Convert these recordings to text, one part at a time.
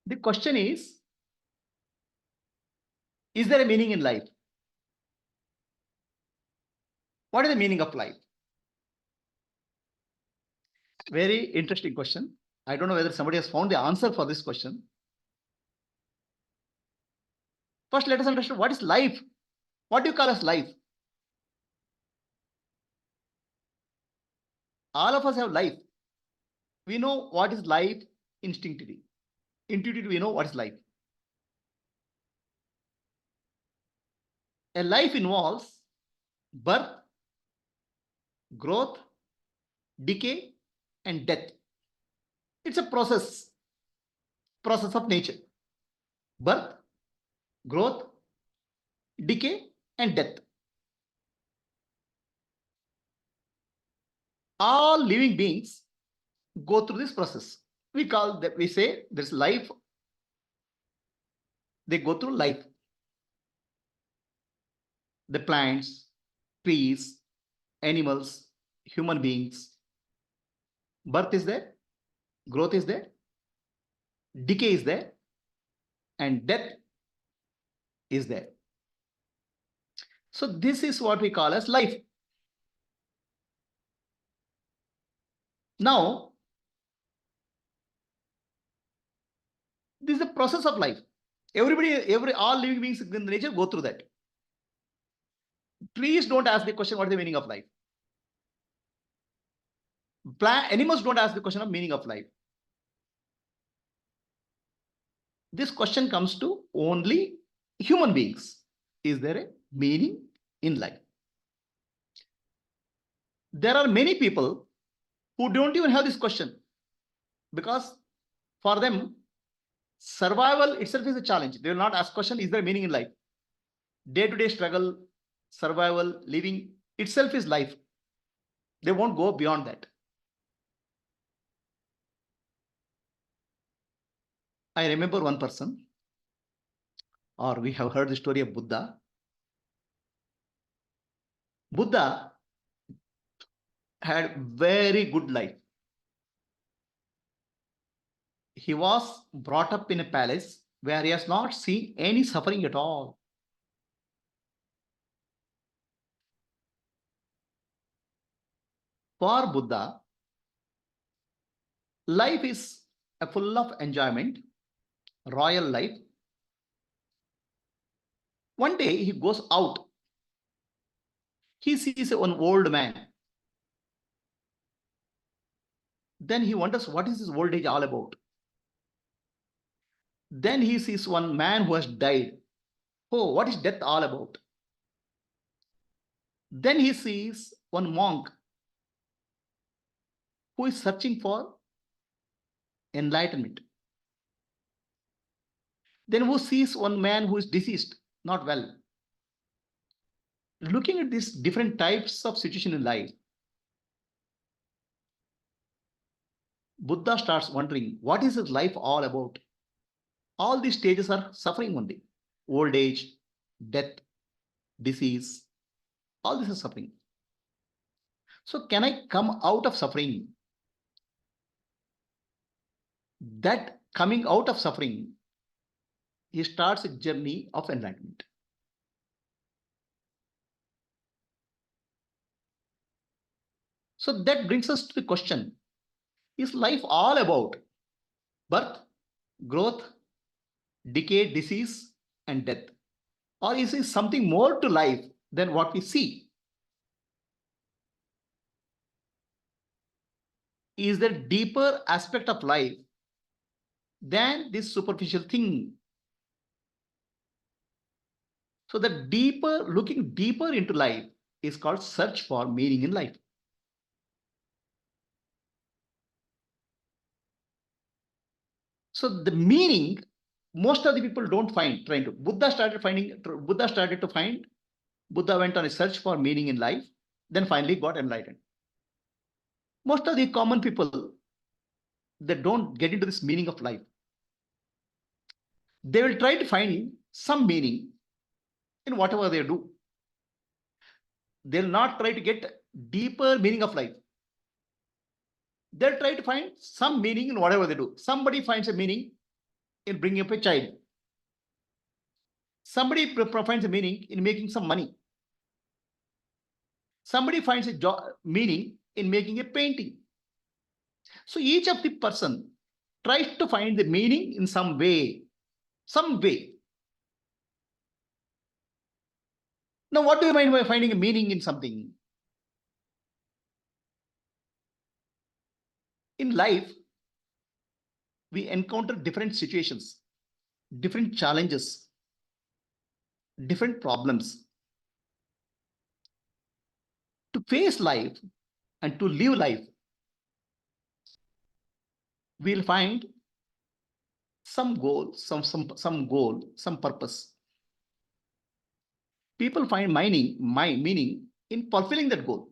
The question is there a meaning in life? What is the meaning of life? Very interesting question. I don't know whether somebody has found the answer for this question. First, let us understand what is life. What do you call as life? All of us have life. We know what is life instinctively. Intuitively, we know what is life. A life involves birth, growth, decay, and death. It's a process of nature. Birth, growth, decay, and death. All living beings go through this process. We say there's life. They go through life. The plants, trees, animals, human beings. Birth is there, growth is there, decay is there, and death is there. So this is what we call as life. Now, this is the process of life. All living beings in nature go through that. Trees don't ask the question, what is the meaning of life? Animals don't ask the question of meaning of life. This question comes to only human beings. Is there a meaning in life? There are many people who don't even have this question, because for them, survival itself is a challenge. They will not ask question, is there meaning in life? Day-to-day struggle, survival, living itself is life. They won't go beyond that. I remember one person, or we have heard the story of Buddha. Buddha had very good life. He was brought up in a palace where he has not seen any suffering at all. For Buddha, life is full of enjoyment, royal life. One day he goes out. He sees an old man. Then he wonders, what is this old age all about? Then he sees one man who has died. Oh, what is death all about? Then he sees one monk who is searching for enlightenment. Then who sees one man who is deceased, not well. Looking at these different types of situation in life, Buddha starts wondering, what is his life all about? All these stages are suffering only. Old age, death, disease, all this is suffering. So can I come out of suffering? That coming out of suffering, he starts a journey of enlightenment. So that brings us to the question, is life all about birth, growth, decay, disease, and death? Or is it something more to life than what we see? Is there a deeper aspect of life than this superficial thing? So the looking deeper into life is called search for meaning in life. So the meaning, most of the people don't find. Buddha went on a search for meaning in life, then finally got enlightened. Most of the common people, they don't get into this meaning of life. They will try to find some meaning in whatever they do. They'll not try to get deeper meaning of life. They'll try to find some meaning in whatever they do. Somebody finds a meaning in bringing up a child. Somebody finds a meaning in making some money. Somebody finds a meaning in making a painting. So each of the person tries to find the meaning in some way. Some way. Now, what do you mean by finding a meaning in something? In life, we encounter different situations, different challenges, different problems. To face life and to live life, we'll find some goal, some goal, some purpose. People find meaning in fulfilling that goal.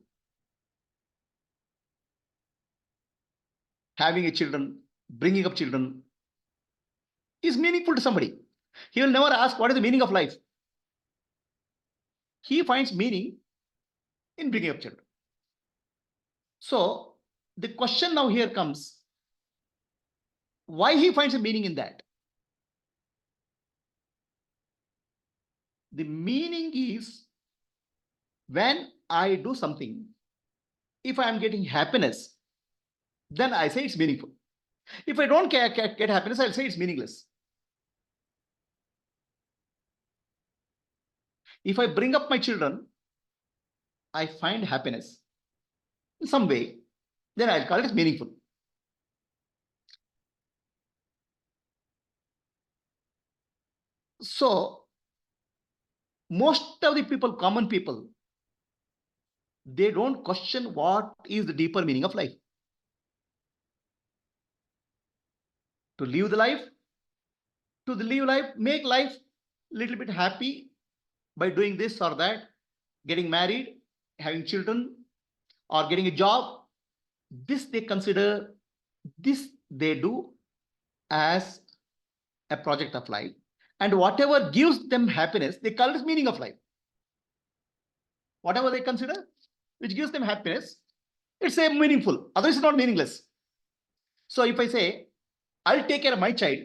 Having a children, bringing up children is meaningful to somebody. He will never ask what is the meaning of life. He finds meaning in bringing up children. So the question now here comes, why he finds a meaning in that? The meaning is when I do something, if I am getting happiness, then I say it's meaningful. If I don't get happiness, I'll say it's meaningless. If I bring up my children, I find happiness in some way, then I'll call it meaningful. So most of the people, common people, they don't question what is the deeper meaning of life. To live life, make life a little bit happy by doing this or that, getting married, having children, or getting a job. This they consider, this they do as a project of life. And whatever gives them happiness, they call it meaning of life. Whatever they consider, which gives them happiness, it's a meaningful. Otherwise, it's not meaningless. So if I say, I'll take care of my child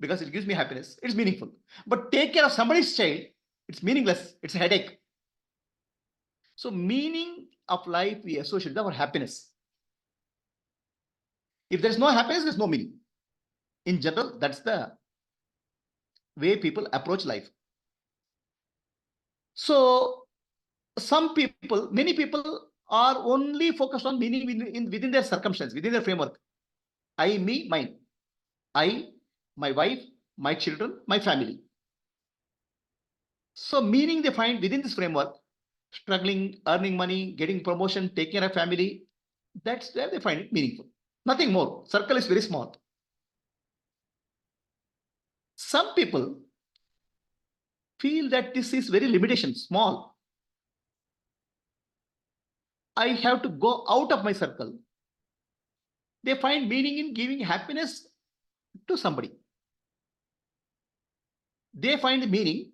because it gives me happiness, it's meaningful. But take care of somebody's child, it's meaningless. It's a headache. So meaning of life we associate with our happiness. If there's no happiness, there's no meaning. In general, that's the way people approach life. So many people are only focused on meaning within their circumstance, within their framework. I, me, mine. I, my wife, my children, my family. So meaning they find within this framework, struggling, earning money, getting promotion, taking care of family. That's where they find it meaningful. Nothing more. Circle is very small. Some people feel that this is very limitation, small. I have to go out of my circle. They find meaning in giving happiness to somebody. They find the meaning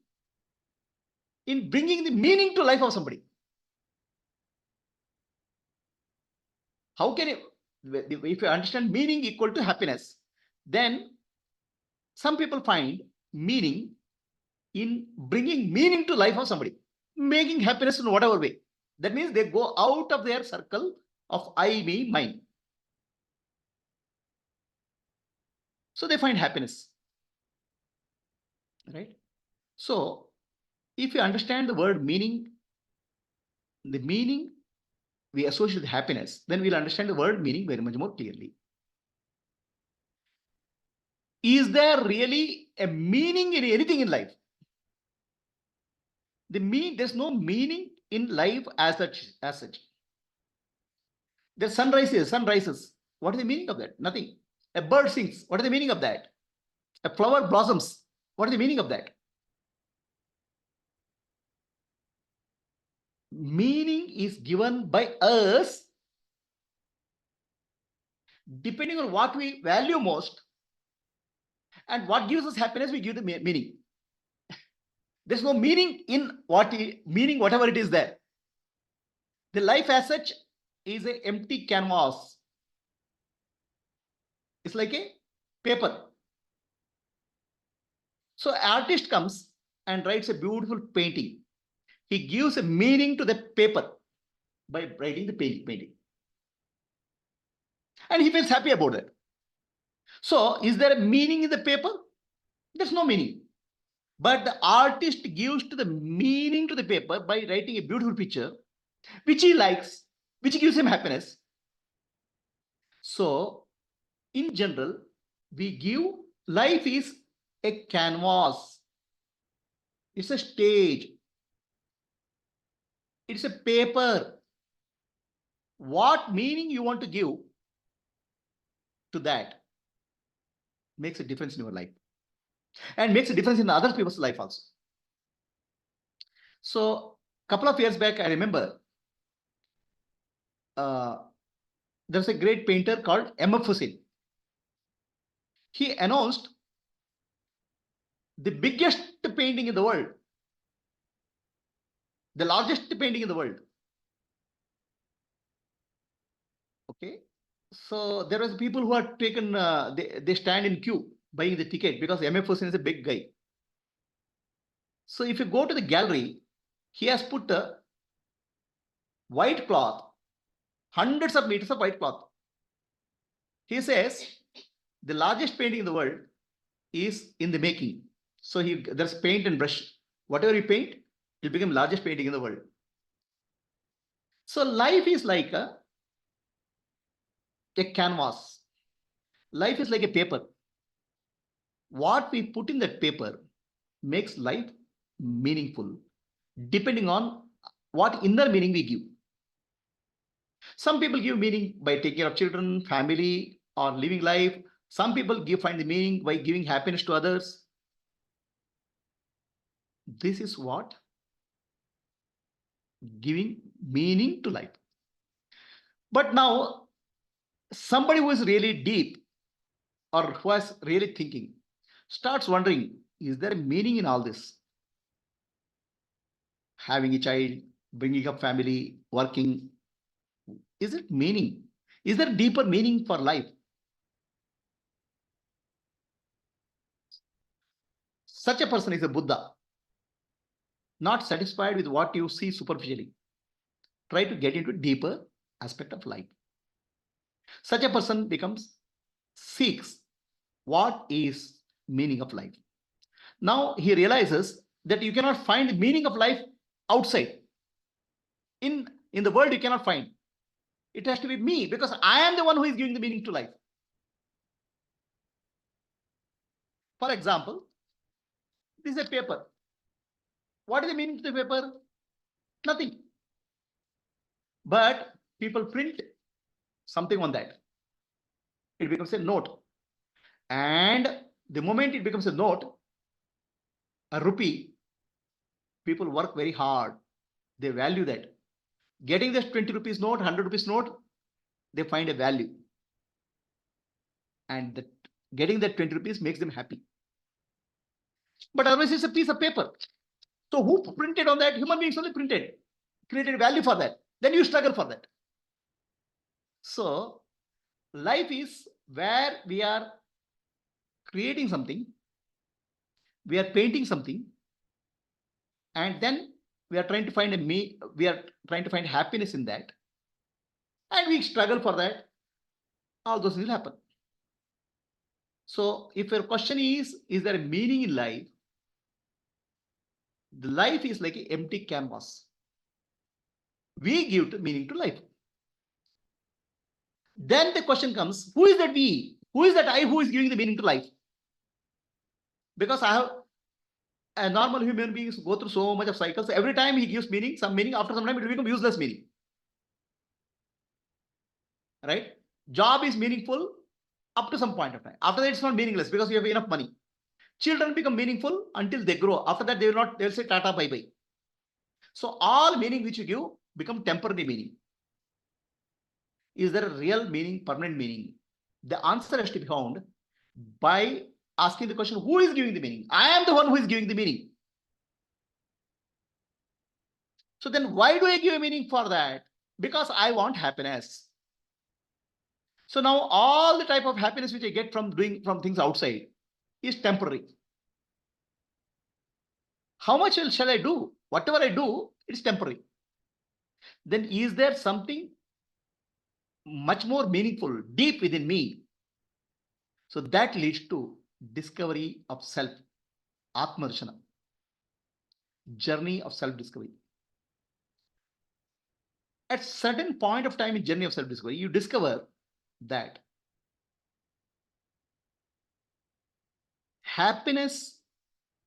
in bringing the meaning to life of somebody. How can you, if you understand meaning equal to happiness, then some people find meaning in bringing meaning to life of somebody, making happiness in whatever way. That means they go out of their circle of I, me, mine. So they find happiness. Right? So if you understand the word meaning, the meaning we associate with happiness, then we'll understand the word meaning very much more clearly. Is there really a meaning in anything in life? There's no meaning in life as such. The sun rises. What is the meaning of that? Nothing. A bird sings. What is the meaning of that? A flower blossoms. What is the meaning of that? Meaning is given by us depending on what we value most and what gives us happiness, we give the meaning. There's no meaning in whatever it is there. The life as such is an empty canvas. It's like a paper. So artist comes and writes a beautiful painting. He gives a meaning to the paper by writing the painting. And he feels happy about that. So is there a meaning in the paper? There's no meaning. But the artist gives to the meaning to the paper by writing a beautiful picture, which he likes, which gives him happiness. So in general, we give, life is a canvas. It's a stage. It's a paper. What meaning you want to give to that makes a difference in your life and makes a difference in other people's life also. So a couple of years back, I remember there's a great painter called M.F. Hussain. He announced the biggest painting in the world, the largest painting in the world. Okay. So there was people who had taken, they stand in queue buying the ticket because M.F. Hussain is a big guy. So if you go to the gallery, he has put a white cloth, hundreds of meters of white cloth. He says the largest painting in the world is in the making. So there's paint and brush. Whatever you paint, it will become largest painting in the world. So life is like a canvas. Life is like a paper. What we put in that paper makes life meaningful, depending on what inner meaning we give. Some people give meaning by taking care of children, family, or living life. Some people find the meaning by giving happiness to others. This is what giving meaning to life. But now, somebody who is really deep or who is really thinking starts wondering, is there a meaning in all this? Having a child, bringing up family, working. Is it meaning? Is there a deeper meaning for life? Such a person is a Buddha, not satisfied with what you see superficially. Try to get into a deeper aspect of life. Such a person seeks what is meaning of life. Now he realizes that you cannot find the meaning of life outside. In the world, you cannot find. It has to be me, because I am the one who is giving the meaning to life. For example, this is a paper. What is the meaning to the paper? Nothing. But people print something on that. It becomes a note. And the moment it becomes a note, a rupee, people work very hard. They value that. Getting this 20 rupees note, 100 rupees note, they find a value. And getting that 20 rupees makes them happy. But otherwise, it's a piece of paper. So who printed on that? Human beings only printed, created value for that. Then you struggle for that. So life is where we are creating something, we are painting something, and then we are trying to find happiness in that, and we struggle for that. All those things will happen. So if your question is there a meaning in life? The life is like an empty canvas. We give meaning to life. Then the question comes, who is that we? Who is that I who is giving the meaning to life? Because I have a normal human beings go through so much of cycles. Every time he gives meaning, some meaning, after some time it will become useless meaning. Right? Job is meaningful up to some point of time. After that, it's not meaningless because you have enough money. Children become meaningful until they grow. After that, they'll say tata, bye bye. So all meaning which you give become temporary meaning. Is there a real meaning, permanent meaning? The answer has to be found by asking the question, who is giving the meaning? I am the one who is giving the meaning. So then why do I give a meaning for that? Because I want happiness. So now all the type of happiness which I get from things outside is temporary. How much shall I do? Whatever I do, it's temporary. Then is there something much more meaningful, deep within me? So that leads to discovery of self, Atma Darshana, journey of self-discovery. At certain point of time in journey of self-discovery, you discover that happiness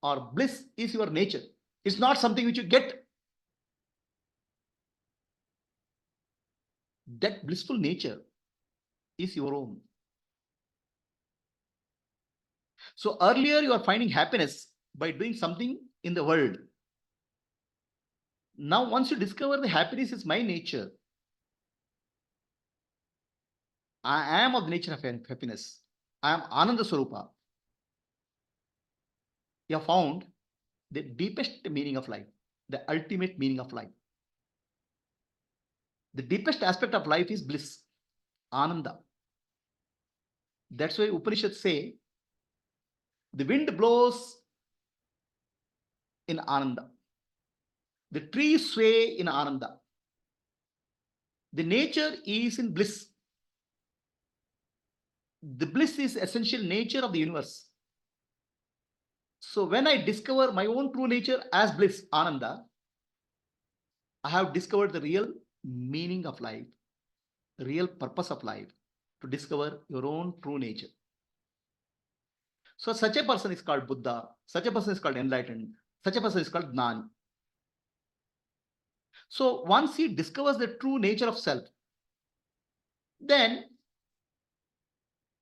or bliss is your nature. It's not something which you get. That blissful nature is your own. So earlier you are finding happiness by doing something in the world. Now once you discover the happiness is my nature, I am of the nature of happiness, I am Ananda Swarupa, you have found the deepest meaning of life, the ultimate meaning of life. The deepest aspect of life is bliss, Ananda. That's why Upanishads say the wind blows in Ananda, the trees sway in Ananda, the nature is in bliss. The bliss is essential nature of the universe. So when I discover my own true nature as bliss, Ananda, I have discovered the real meaning of life, the real purpose of life, to discover your own true nature. So such a person is called Buddha, such a person is called enlightened, such a person is called Gnani. So once he discovers the true nature of self, then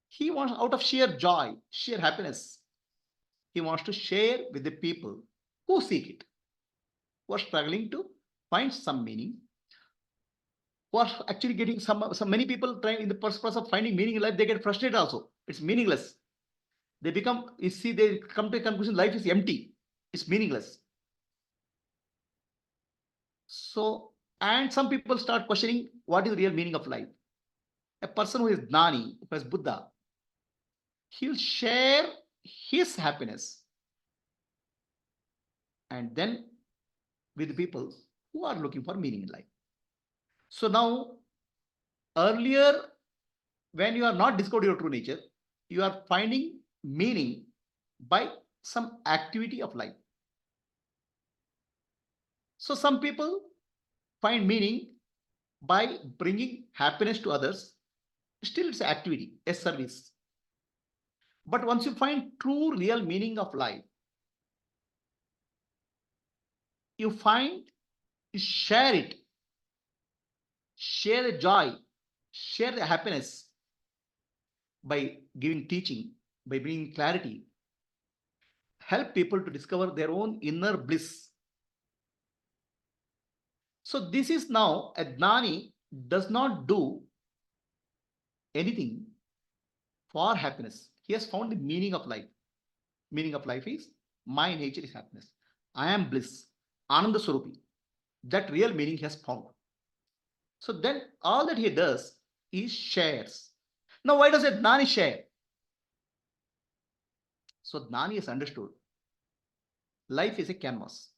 he wants, out of sheer joy, sheer happiness, he wants to share with the people who seek it, who are struggling to find some meaning, who are actually getting some many people trying in the process of finding meaning in life, they get frustrated also. It's meaningless. They become, you see, they come to a conclusion, life is empty, it's meaningless. So, and some people start questioning what is the real meaning of life. A person who is Gnani, who is Buddha, he will share his happiness and then with the people who are looking for meaning in life. So now, earlier, when you are not discovered your true nature, you are finding meaning by some activity of life. So some people find meaning by bringing happiness to others. Still, it's activity, a service. But once you find true, real meaning of life, you find, you share it, share the joy, share the happiness by giving teaching, by bringing clarity, help people to discover their own inner bliss. So this is now a Gnani does not do anything for happiness. He has found the meaning of life. Meaning of life is my nature is happiness. I am bliss, Ananda Swarupi. That real meaning he has found. So then all that he does is shares. Now why does a Gnani share? So Gnani has understood life is a canvas.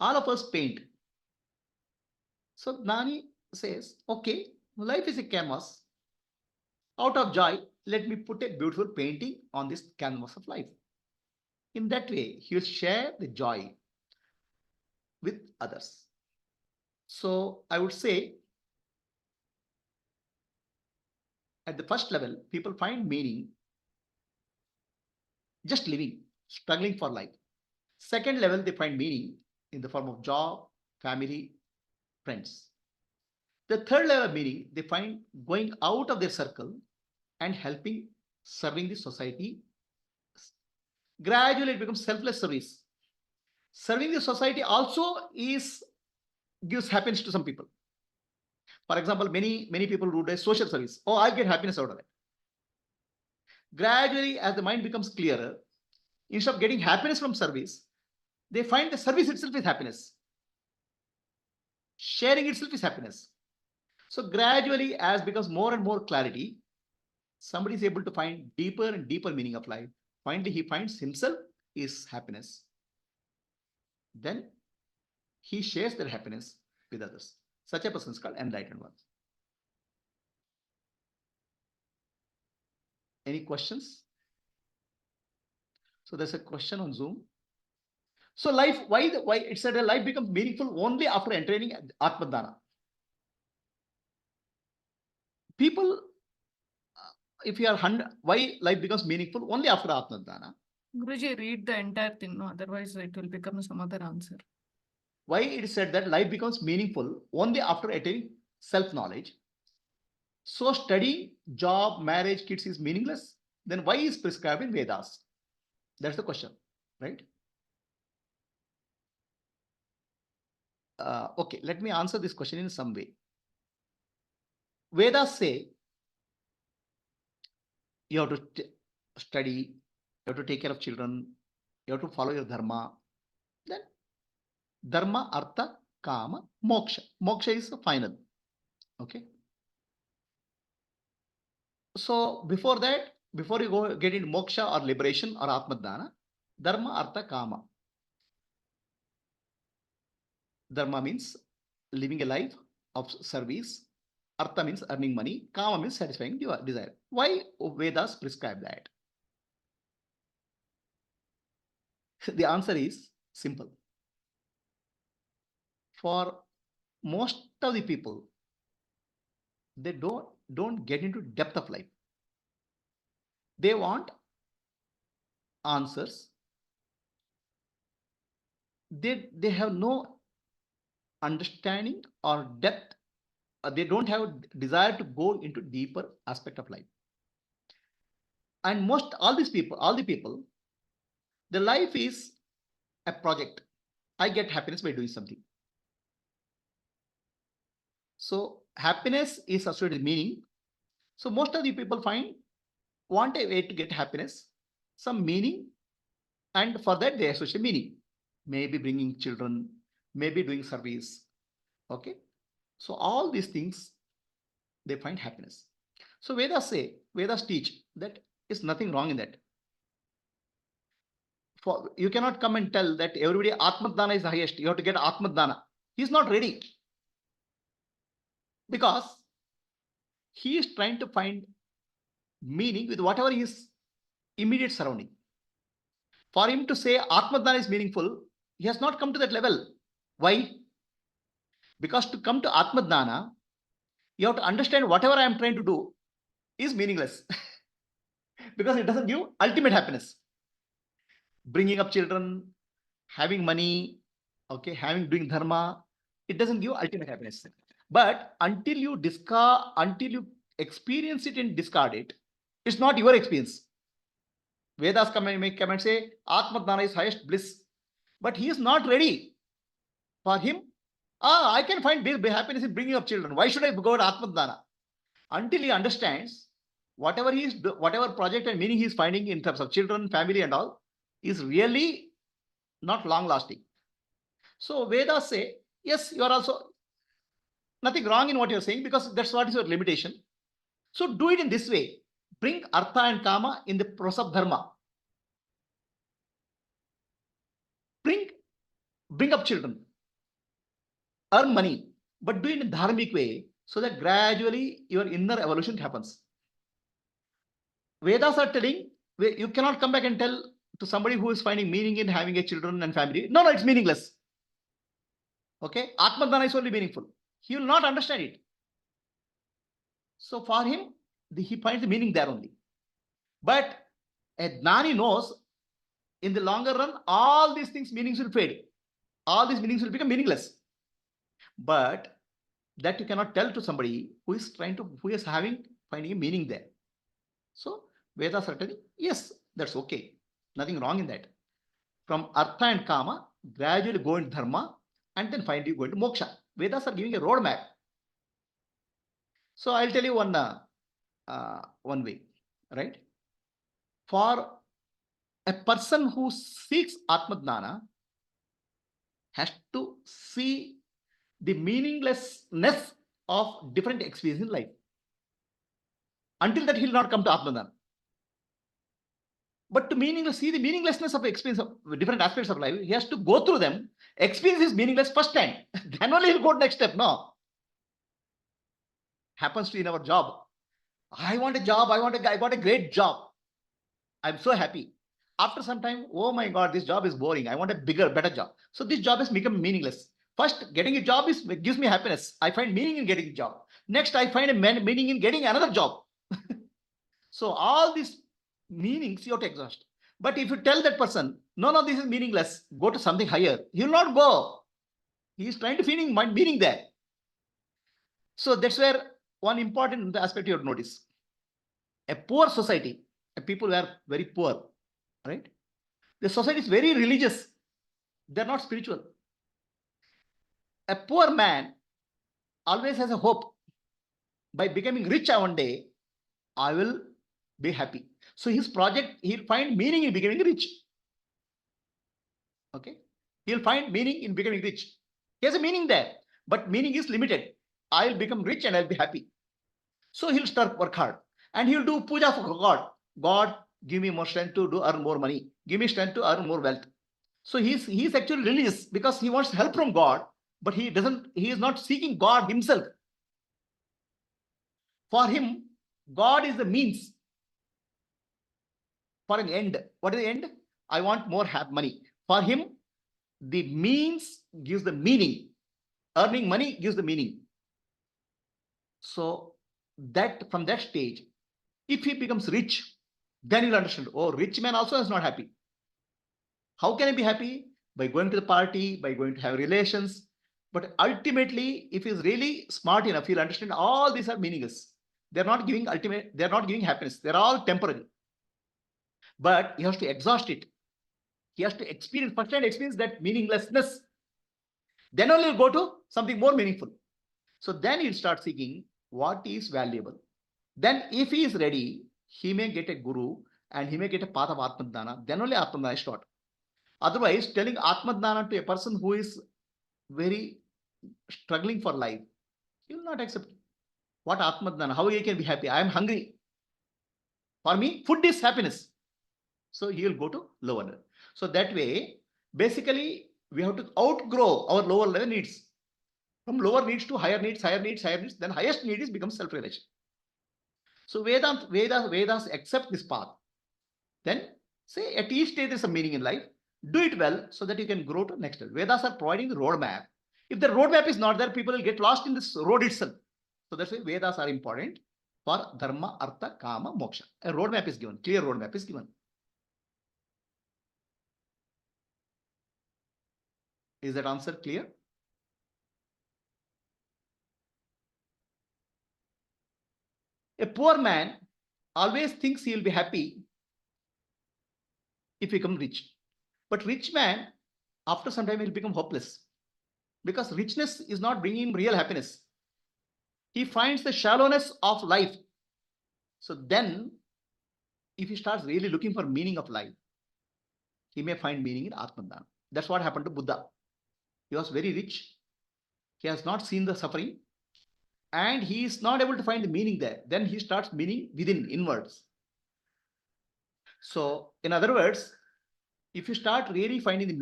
All of us paint. So Gnani says, okay, life is a canvas. Out of joy, let me put a beautiful painting on this canvas of life. In that way, he will share the joy with others. So I would say at the first level, people find meaning just living, struggling for life. Second level, they find meaning in the form of job, family, friends. The third level of meaning, they find going out of their circle and helping, serving the society. Gradually, it becomes selfless service. Serving the society also gives happiness to some people. For example, many people who do social service. Oh, I get happiness out of it. Gradually, as the mind becomes clearer, instead of getting happiness from service, they find the service itself is happiness. Sharing itself is happiness. So gradually, as becomes more and more clarity, somebody is able to find deeper and deeper meaning of life. Finally, he finds himself is happiness. then he shares their happiness with others. Such a person is called enlightened one. Any questions? So there's a question on Zoom. So life, why it said a life becomes meaningful only after entering Atma. People, if you are 100, why life becomes meaningful only after Atma? Guruji, read the entire thing, no? Otherwise it will become some other answer. Why it is said that life becomes meaningful only after attaining self-knowledge. So studying, job, marriage, kids is meaningless. Then why is prescribed in Vedas? That's the question, right? Okay, let me answer this question in some way. Vedas say you have to study, you have to take care of children, you have to follow your dharma. Then dharma, artha, kama, moksha. Moksha is the final. Okay. So before that, before you go get into moksha or liberation or atmadana, dharma, artha, kama. Dharma means living a life of service. Artha means earning money. Kama means satisfying your desire. Why Vedas prescribe that? The answer is simple. For most of the people, they don't get into depth of life. They want answers. They have no understanding or depth. They don't have a desire to go into deeper aspect of life. And all the people, the life is a project. I get happiness by doing something. So happiness is associated with meaning. So most of the people want a way to get happiness, some meaning, and for that they associate meaning. Maybe bringing children, maybe doing service. Okay. So all these things, they find happiness. So Vedas teach that is nothing wrong in that. You cannot come and tell that everybody Atmadana is the highest. You have to get Atmadana. He's not ready. Because he is trying to find meaning with whatever his immediate surrounding. For him to say Atmadana is meaningful, he has not come to that level. Why? Because to come to Atmadana, you have to understand whatever I am trying to do is meaningless. Because it doesn't give ultimate happiness. Bringing up children, having money, okay, doing dharma, it doesn't give ultimate happiness. But until you experience it and discard it, it's not your experience. Vedas come and say Atmadana is highest bliss, but he is not ready. For him, I can find happiness in bringing up children. Why should I go to Atmadana? Until he understands whatever project and meaning he is finding in terms of children, family, and all is really not long lasting. So Vedas say, yes, you are also nothing wrong in what you're saying because that's what is your limitation. So do it in this way. Bring artha and kama in the process of dharma. Bring up children. Earn money, but do it in a dharmic way so that gradually your inner evolution happens. Vedas are telling you cannot come back and tell to somebody who is finding meaning in having a children and family. No, it's meaningless. Okay, Atmadana is only meaningful. He will not understand it. So for him, he finds the meaning there only. But a Gnani knows in the longer run, all these things meanings will fade. All these meanings will become meaningless. But that you cannot tell to somebody who is finding a meaning there. So Vedas are telling, yes, that's okay. Nothing wrong in that. From artha and kama, gradually go into dharma, and then finally go into moksha. Vedas are giving a roadmap. So I'll tell you one way, right? For a person who seeks Atmadana has to see the meaninglessness of different experiences in life. Until that, he will not come to Atmadana. But to see the meaninglessness of experience of different aspects of life, he has to go through them, experience is meaningless first time. Then only he'll go to next step. No. Happens to in our job. I want a job. I got a great job. I'm so happy. After some time, oh my God, this job is boring. I want a bigger, better job. So this job has become meaningless. First, getting a job gives me happiness. I find meaning in getting a job. Next, I find a meaning in getting another job. So all these meanings you have to exhaust. But if you tell that person, no, this is meaningless, go to something higher, he will not go. He is trying to find meaning there. So that's where one important aspect you have to notice. A poor society, people who are very poor, right? The society is very religious. They're not spiritual. A poor man always has a hope. By becoming rich one day, I will be happy. So his project, he'll find meaning in becoming rich. Okay? He'll find meaning in becoming rich. He has a meaning there, but meaning is limited. I'll become rich and I'll be happy. So he'll start work hard and he'll do puja for God. God, give me more strength to earn more money. Give me strength to earn more wealth. So he's actually religious because he wants help from God, but he is not seeking God himself. For him, God is the means for an end. What is the end? I want more money. For him, the means gives the meaning. Earning money gives the meaning. So that from that stage, if he becomes rich, then you'll understand, oh, rich man also is not happy. How can I be happy? By going to the party, by going to have relations. But ultimately, if he's really smart enough, he'll understand all these are meaningless. They're not giving happiness. They're all temporary. But he has to exhaust it. He has to experience, first-hand experience that meaninglessness. Then only he'll go to something more meaningful. So then he'll start seeking what is valuable. Then if he is ready, he may get a guru and he may get a path of Atmadana. Then only Atmadana is taught. Otherwise, telling Atmadana to a person who is very struggling for life, he will not accept. What Atmadana? How he can be happy? I am hungry. For me, food is happiness. So he will go to lower level. So that way, basically, we have to outgrow our lower level needs. From lower needs to higher needs, then highest need is becomes self-realization. So Vedas accept this path. Then say at each stage there's a meaning in life. Do it well so that you can grow to next level. Vedas are providing the roadmap. If the roadmap is not there, people will get lost in this road itself. So that's why Vedas are important for dharma, artha, kama, moksha. A roadmap is given, clear roadmap is given. Is that answer clear? A poor man always thinks he will be happy if he becomes rich. But rich man, after some time, will become hopeless because richness is not bringing him real happiness. He finds the shallowness of life. So then, if he starts really looking for meaning of life, he may find meaning in Atmadana. That's what happened to Buddha. He was very rich. He has not seen the suffering. And he is not able to find the meaning there. Then he starts meaning within, inwards. So, in other words, if you start really finding the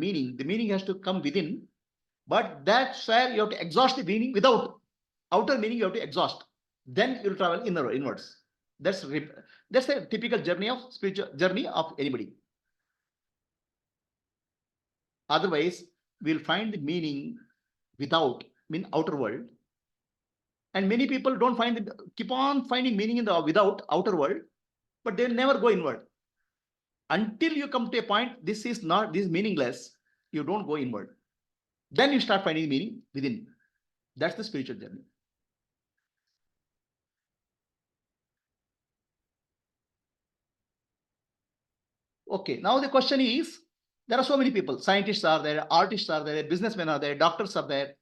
meaning has to come within. But that's where you have to exhaust the meaning without. Outer meaning you have to exhaust. Then you'll travel inwards. That's a typical journey of spiritual journey of anybody. Otherwise, we'll find the meaning without, outer world. And many people keep on finding meaning in the without outer world, but they'll never go inward. Until you come to a point, this is meaningless, you don't go inward. Then you start finding meaning within. That's the spiritual journey. Okay, now the question is, there are so many people, scientists are there, artists are there, businessmen are there, doctors are there.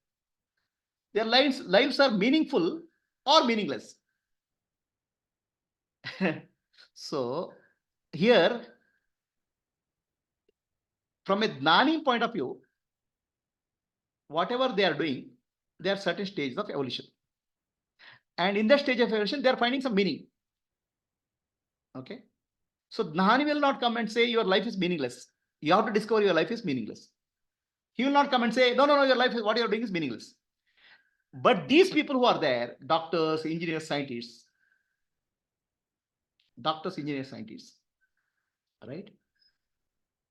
Their lives are meaningful or meaningless. So here, from a Gnani point of view, whatever they are doing, there are certain stages of evolution. And in that stage of evolution, they are finding some meaning. Okay. So Gnani will not come and say your life is meaningless. You have to discover your life is meaningless. He will not come and say, no, your life is what you are doing is meaningless. But these people who are there, doctors, engineers, scientists, right?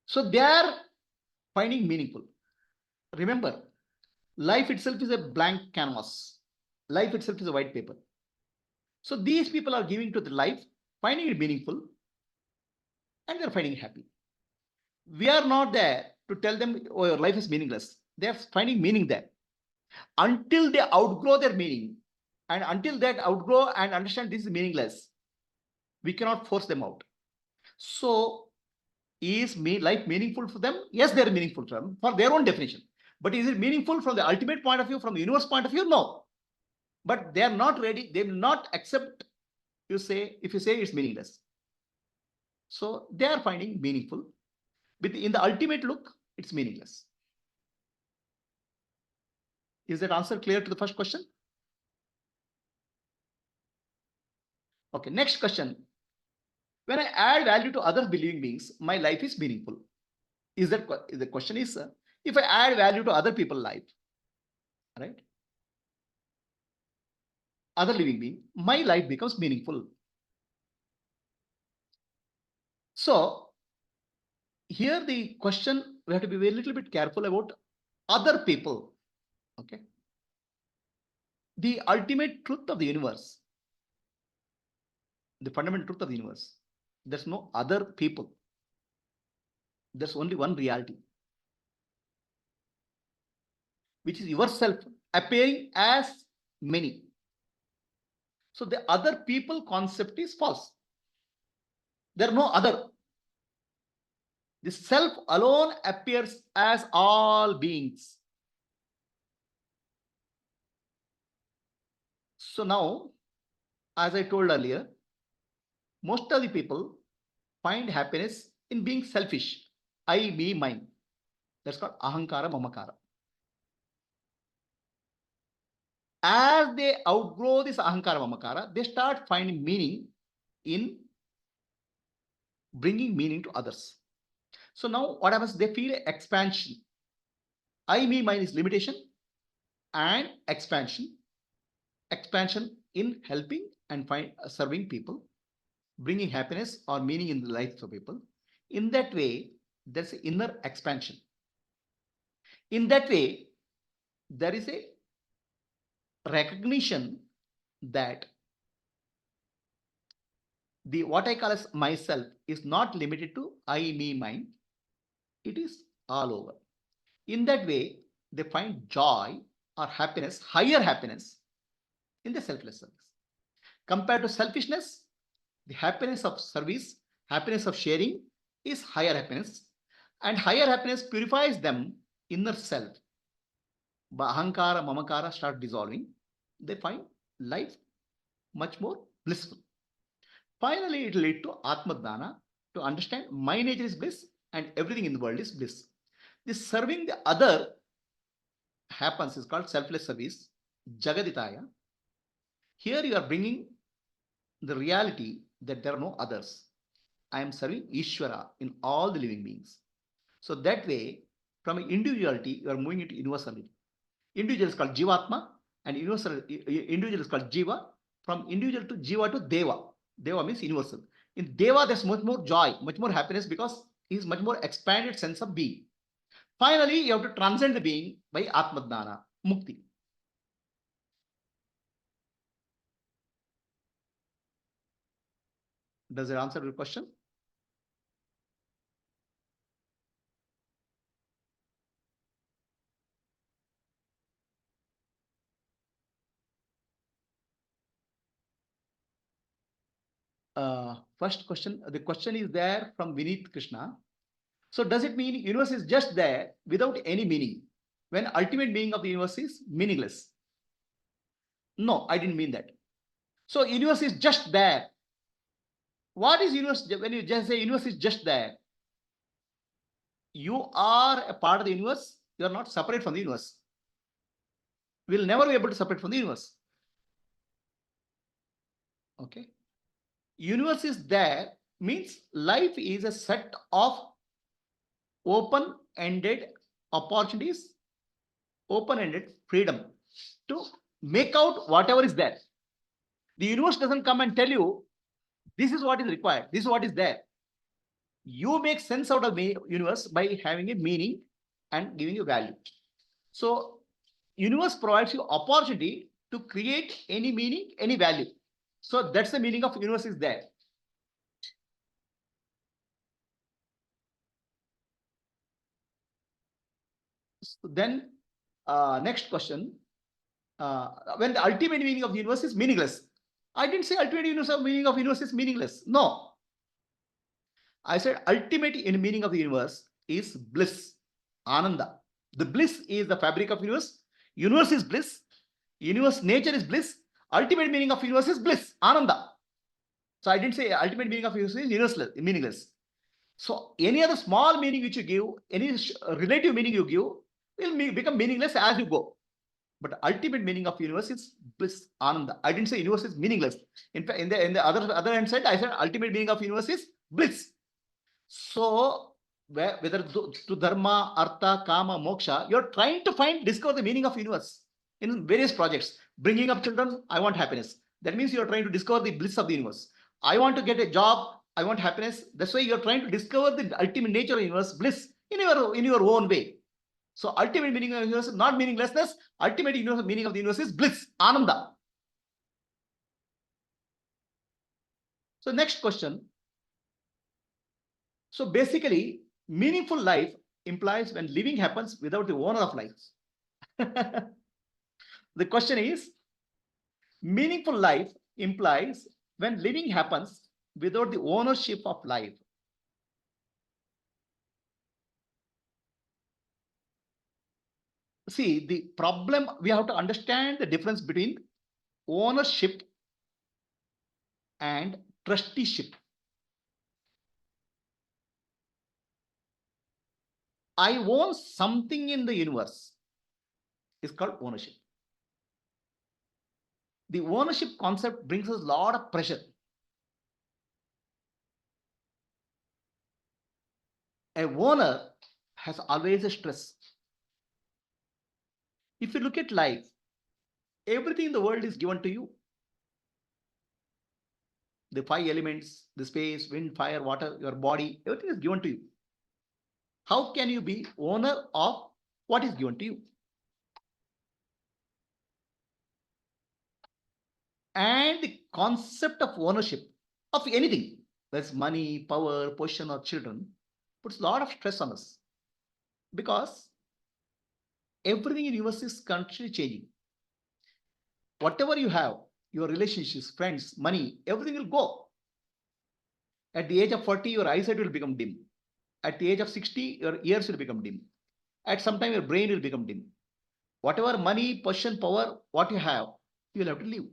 So they are finding meaningful. Remember, life itself is a blank canvas. Life itself is a white paper. So these people are giving to the life, finding it meaningful, and they're finding happy. We are not there to tell them, oh, your life is meaningless. They're finding meaning there. Until they outgrow their meaning, and until that outgrow and understand this is meaningless, we cannot force them out. So is life meaningful for them? Yes, they're meaningful to them for their own definition. But is it meaningful from the ultimate point of view, from the universe point of view? No. But they are not ready. They will not accept if you say it's meaningless. So they are finding meaningful. But in the ultimate look, it's meaningless. Is that answer clear to the first question? Okay, next question. When I add value to other believing beings, my life is meaningful. Is that the question is, if I add value to other people's life, right? Other living being, my life becomes meaningful. So here the question, we have to be a little bit careful about other people. Okay. The ultimate truth of the universe, the fundamental truth of the universe, there's no other people. There's only one reality, which is yourself appearing as many. So the other people concept is false. There are no other. The self alone appears as all beings. So now, as I told earlier, most of the people find happiness in being selfish. I, me, mine. That's called ahankara, mamakara. As they outgrow this ahankara, mamakara, they start finding meaning in bringing meaning to others. So now what happens? They feel expansion. I, me, mine is limitation, and expansion. Expansion in helping and serving people, bringing happiness or meaning in the lives of people. In that way, there's an inner expansion. In that way, there is a recognition that the what I call as myself is not limited to I, me, mine. It is all over. In that way, they find joy or happiness, higher happiness in the selfless service. Compared to selfishness, the happiness of service, happiness of sharing is higher happiness, and higher happiness purifies them inner self. Ahankara, mamakara start dissolving. They find life much more blissful. Finally, it will lead to Atma to understand my nature is bliss and everything in the world is bliss. This serving the other happens is called selfless service, Jagaditaya. Here you are bringing the reality that there are no others. I am serving Ishvara in all the living beings. So that way, from individuality, you are moving into universality. Individual is called Jivatma, and individual is called Jiva. From individual to Jiva to Deva. Deva means universal. In Deva, there's much more joy, much more happiness because he is much more expanded sense of being. Finally, you have to transcend the being by Atmadana, Mukti. Does it answer your question? First question, the question is there from Vineet Krishna. So does it mean universe is just there without any meaning when ultimate being of the universe is meaningless? No, I didn't mean that. So universe is just there. What is universe? When you just say universe is just there, you are a part of the universe. You are not separate from the universe. We will never be able to separate from the universe. Okay. Universe is there Means life is a set of open-ended opportunities, open-ended freedom to make out whatever is there. The universe doesn't come and tell you this is what is required, this is what is there. You make sense out of the universe by having a meaning and giving you value. So universe provides you opportunity to create any meaning, any value. So that's the meaning of universe is there. So then next question, when the ultimate meaning of the universe is meaningless. I didn't say ultimate meaning of universe is meaningless. No. I said ultimate meaning of the universe is bliss, ananda. The bliss is the fabric of universe. Universe is bliss. Universe nature is bliss. Ultimate meaning of universe is bliss, ananda. So I didn't say ultimate meaning of universe is universeless, meaningless. So any other small meaning which you give, any relative meaning you give, will become meaningless as you go. But ultimate meaning of universe is bliss, ananda. I didn't say universe is meaningless. In fact, in the other hand side, I said ultimate meaning of universe is bliss. So whether to dharma, artha, kama, moksha, you're trying to discover the meaning of universe in various projects. Bringing up children, I want happiness. That means you're trying to discover the bliss of the universe. I want to get a job, I want happiness. That's why you're trying to discover the ultimate nature of the universe, bliss in your own way. So ultimate meaning of the universe is not meaninglessness. Ultimate meaning of the universe is bliss, ananda. So next question. So basically, meaningful life implies when living happens without the owner of life. The question is, meaningful life implies when living happens without the ownership of life. See, the problem, we have to understand the difference between ownership and trusteeship. I own something in the universe is called ownership. The ownership concept brings us a lot of pressure. A owner has always a stress. If you look at life, everything in the world is given to you. The 5 elements, the space, wind, fire, water, your body, everything is given to you. How can you be owner of what is given to you? And the concept of ownership of anything, whether it's money, power, position, or children, puts a lot of stress on us. Because everything in the universe is constantly changing. Whatever you have, your relationships, friends, money, everything will go. At the age of 40, your eyesight will become dim. At the age of 60, your ears will become dim. At some time, your brain will become dim. Whatever money, position, power, what you have, you will have to live.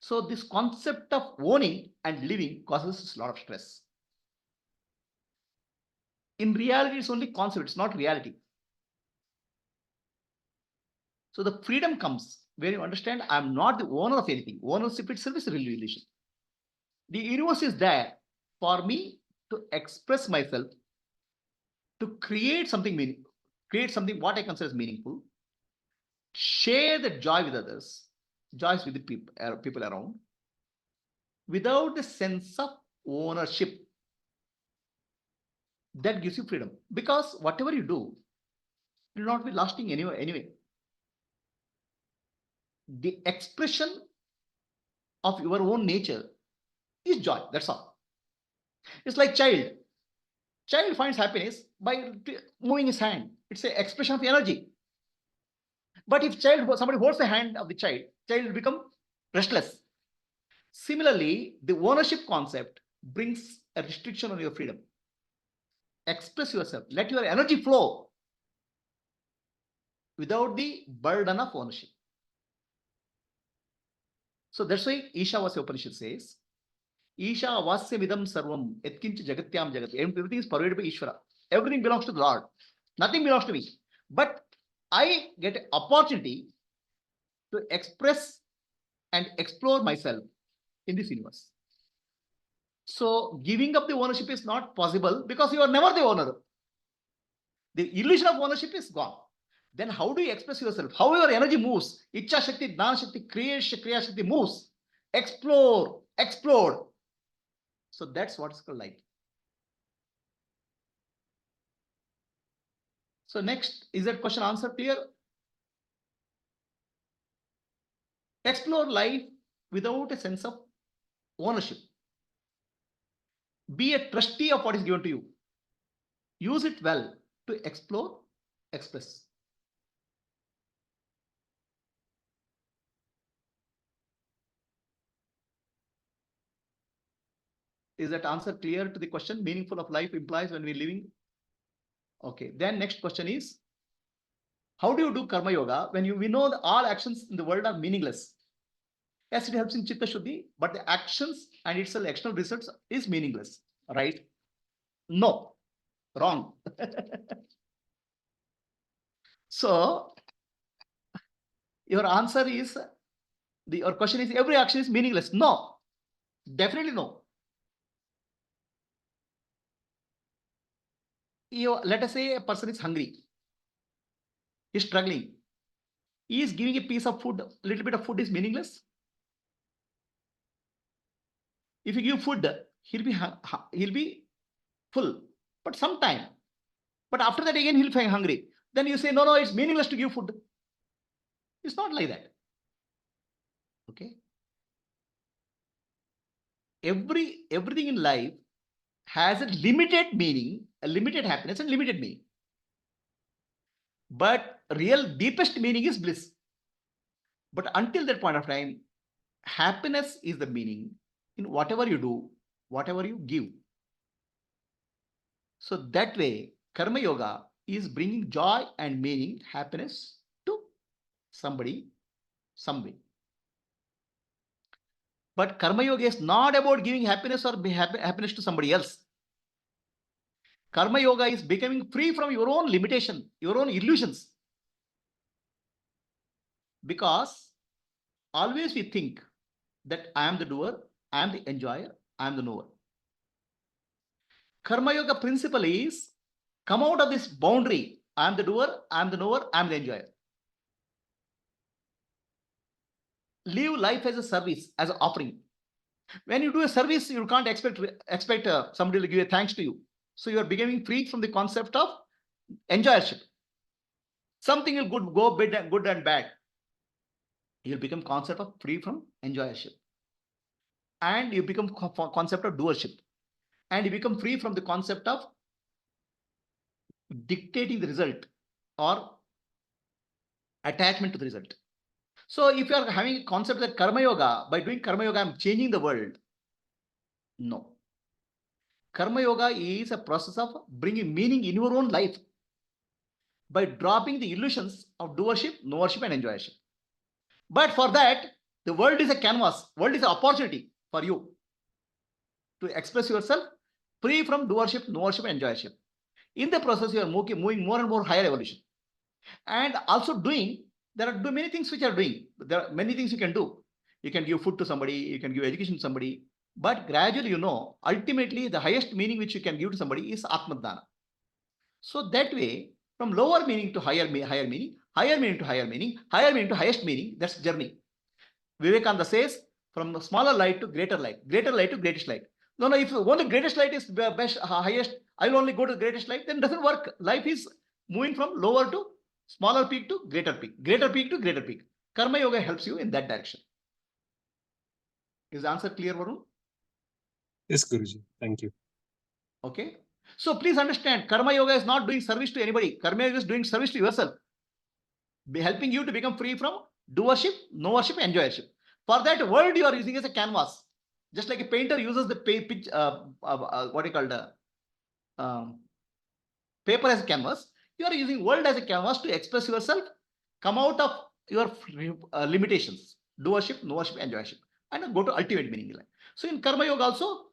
So this concept of owning and living causes a lot of stress. In reality, it's only concept, it's not reality. So the freedom comes where you understand I'm not the owner of anything. Ownership itself is a relation. The universe is there for me to express myself, to create something meaningful, create something what I consider as meaningful, share the joy with others, joys with the people around, without the sense of ownership. That gives you freedom. Because whatever you do will not be lasting anyway. The expression of your own nature is joy. That's all. It's like child. Child finds happiness by moving his hand. It's an expression of energy. But if somebody holds the hand of the child will become restless. Similarly, the ownership concept brings a restriction on your freedom. Express yourself. Let your energy flow without the burden of ownership. So that's why Ishavasya Upanishad says, Isha Vasyamidam Sarvam Etkincha Jagatyam Jagat. Everything is pervaded by Ishvara. Everything belongs to the Lord. Nothing belongs to me. But I get an opportunity to express and explore myself in this universe. So giving up the ownership is not possible because you are never the owner. The illusion of ownership is gone. Then how do you express yourself? How your energy moves? Ichha Shakti, Jnana Shakti, Kriya Shakti moves. Explore, explode. So that's what's called life. So next, is that question answered clear? Explore life without a sense of ownership. Be a trustee of what is given to you. Use it well to explore, express. Is that answer clear to the question? Meaningful of life implies when we're living. Okay, then next question is, how do you do karma yoga when we know that all actions in the world are meaningless? Yes, it helps in chitta shuddhi, but the actions and its external results is meaningless, right? No, wrong. So your answer is, your question is, every action is meaningless. No, definitely no. Let us say a person is hungry, he's struggling, he is giving a piece of food, a little bit of food is meaningless. If you give food, he'll be full, but sometime. But after that again he'll feel hungry. Then you say, no, it's meaningless to give food. It's not like that. Okay. Everything in life has a limited meaning, a limited happiness, and limited meaning. But real deepest meaning is bliss. But until that point of time, happiness is the meaning in whatever you do, whatever you give. So that way, karma yoga is bringing joy and meaning, happiness to somebody, some way. But karma yoga is not about giving happiness or happiness to somebody else. Karma yoga is becoming free from your own limitation, your own illusions. Because always we think that I am the doer, I am the enjoyer, I am the knower. Karma yoga principle is come out of this boundary. I am the doer, I am the knower, I am the enjoyer. Live life as a service, as an offering. When you do a service, you can't expect somebody to give a thanks to you. So you are becoming free from the concept of enjoyership. Something will go good and bad. You'll become concept of free from enjoyership. And you become concept of doership. And you become free from the concept of dictating the result or attachment to the result. So if you are having a concept that karma yoga, by doing karma yoga, I'm changing the world. No. Karma yoga is a process of bringing meaning in your own life by dropping the illusions of doership, knowership, and enjoyership. But for that, the world is a canvas. World is an opportunity for you to express yourself free from doership, knowership, and enjoyership. In the process, you are moving more and more higher evolution. And also doing, there are many things which are doing. There are many things you can do. You can give food to somebody, you can give education to somebody. But gradually, you know, ultimately, the highest meaning which you can give to somebody is Atma Dana. So that way, from lower meaning to higher meaning, higher meaning to higher meaning, higher meaning to highest meaning, that's journey. Vivekananda says, from smaller light to greater light to greatest light. No, if only greatest light is best, highest, I will only go to the greatest light, then it doesn't work. Life is moving from lower to smaller peak to greater peak to greater peak. Karma yoga helps you in that direction. Is the answer clear, Varun? Yes, Guruji. Thank you. Okay. So please understand, karma yoga is not doing service to anybody. Karma yoga is doing service to yourself, helping you to become free from doership, knowership, enjoyership. For that, world you are using as a canvas, just like a painter uses the what do you call the paper as a canvas. You are using world as a canvas to express yourself, come out of your limitations, doership, knowership, enjoyership, and go to ultimate meaning in life. So in karma yoga also,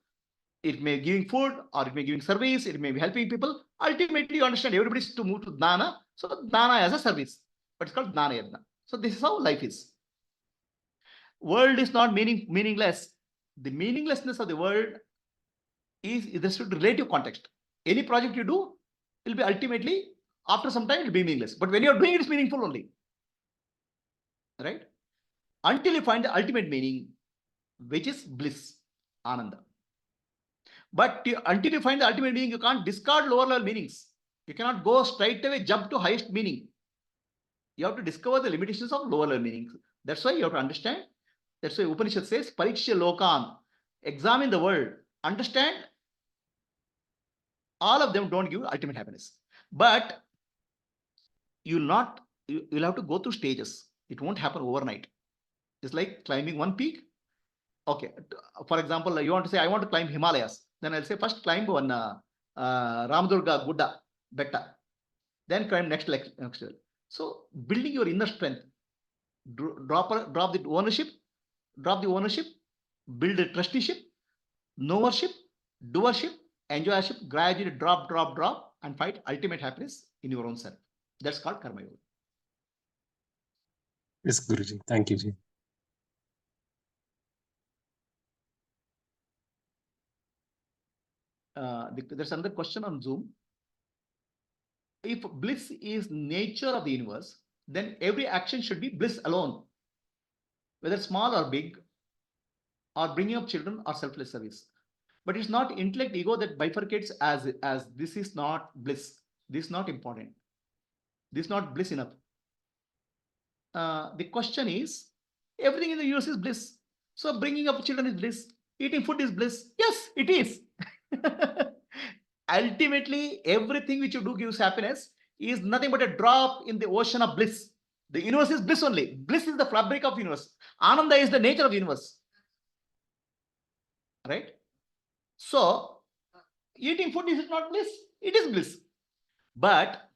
it may be giving food, or it may be giving service, it may be helping people. Ultimately, you understand everybody's to move to Dana. So Dana as a service, but it's called Dana Yajna. So this is how life is. World is not meaningless. The meaninglessness of the world is this relative context. Any project you do will be ultimately, after some time, it will be meaningless. But when you are doing it, it's meaningful only. Right? Until you find the ultimate meaning, which is bliss, ananda. But until you find the ultimate meaning, you can't discard lower level meanings. You cannot go straight away, jump to highest meaning. You have to discover the limitations of lower level meanings. That's why you have to understand. That's why Upanishad says, Pariksha Lokan. Examine the world. Understand. All of them don't give ultimate happiness. But you'll have to go through stages. It won't happen overnight. It's like climbing one peak. Okay. For example, you want to say, I want to climb Himalayas. Then I'll say, first climb one Ramadurga Gudda Betta. Then climb next level. So building your inner strength, drop the ownership, build the trusteeship, knowership, doership, enjoyership, gradually drop, and find ultimate happiness in your own self. That's called Karma Yoga. Yes, Guruji. Thank you, Ji. There's another question on Zoom. If bliss is nature of the universe, then every action should be bliss alone, whether small or big, or bringing up children or selfless service. But it's not intellect ego that bifurcates as this is not bliss, this is not important, this is not bliss enough. The question is, everything in the universe is bliss. So bringing up children is bliss, eating food is bliss. Yes, it is. Ultimately, everything which you do gives happiness is nothing but a drop in the ocean of bliss. The universe is bliss only. Bliss is the fabric of the universe. Ananda is the nature of the universe. Right? So, eating food is not bliss. It is bliss. But